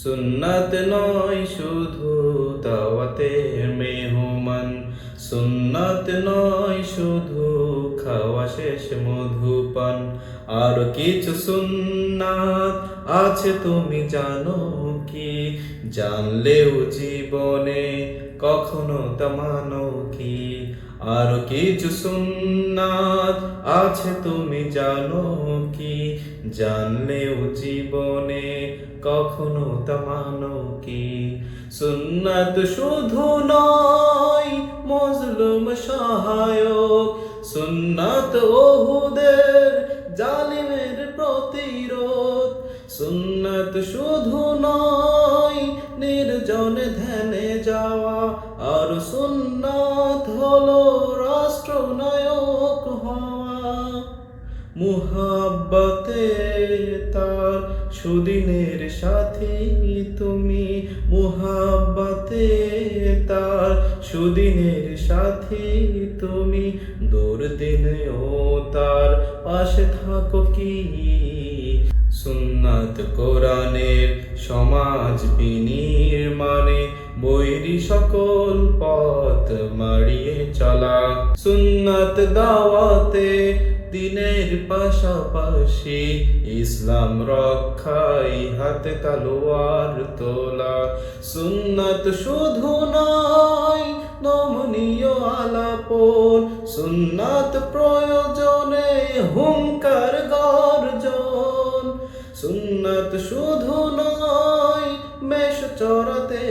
সুন্নাত নয় শুধু দাওয়াতের মেহমান, সুন্নাত নয় শুধু খাওয়া শেষ মধুপান। আর কিছু সুন্নাত আছে তুমি জানো কি? জানলেও জীবনে কখনো তা মানো কি? আর কিছু সুন্নাত আছে তুমি জানো কি? জানলেও জীবনে কখনো তা মানো কি? সুন্নাত শুধু নয় মজলুম সহায়ক, সুন্নাত ওহুদের জালিমের প্রতিরোধ। সুন্নাত শুধু নয় নির্জনে ধ্যানে যাওয়া, আর সুন্নাত হলো রাষ্ট্রনায়ক হওয়া। মুহাব্বতে তার সুদিনের সাথী তুমি, মুহাব্বতে তার সুদিনের সাথী তুমি। দুর্দিনেও তার পাশে থাকো কি? সুন্নাত কোরআনের সমাজ বিনির্মাণে বৈরী সকল পথ মাড়িয়ে চলা। সুন্নাত দাওয়াতে দিনের পাশাপাশি ইসলাম রক্ষায় হাতে তলোয়ার তোলা। সুন্নাত শুধু নয় নমনীয় আলাপন, সুন্নাত প্রয়োজনে হুঙ্কার গর্জন। সুন্নাত শুধু নয় মেষ চড়াতে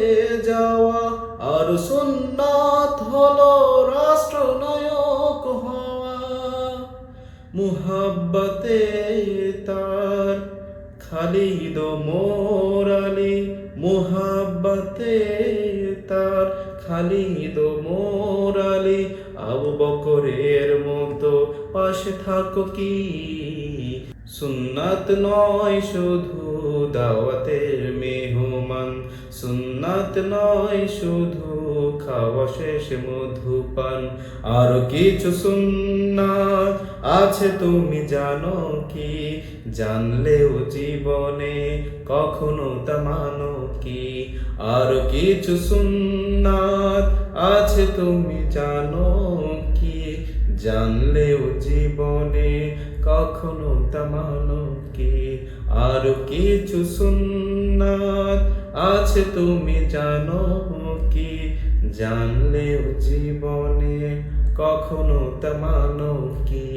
যাওয়া, আর সুন্নাত হলো রাষ্ট্রনায়ক হওয়া। মুহাব্বতে তার খালিদ মোর আলী, মুহাব্বতে তার খালিদ মোর আলী। আবু বকরের মতো পাশে থাকো কি? সুন্নাত নয় শুধু দাওয়াতের মেহমান, সুন্নাত নয় শুধু খাওয়া শেষ মধুপান। আর কিছু সুন্নাত আছে তুমি জানো কি? জানলেও জীবনে কখনো তা মানো কি? আর কিছু সুন্নাত আছে তুমি জানো কি? জানলেও জীবনে কখনো তা মানো কি? আর কিছু সুন্নাত আছে তুমি জানো কি? জানলেও জীবনে কখনো তা মানো কি?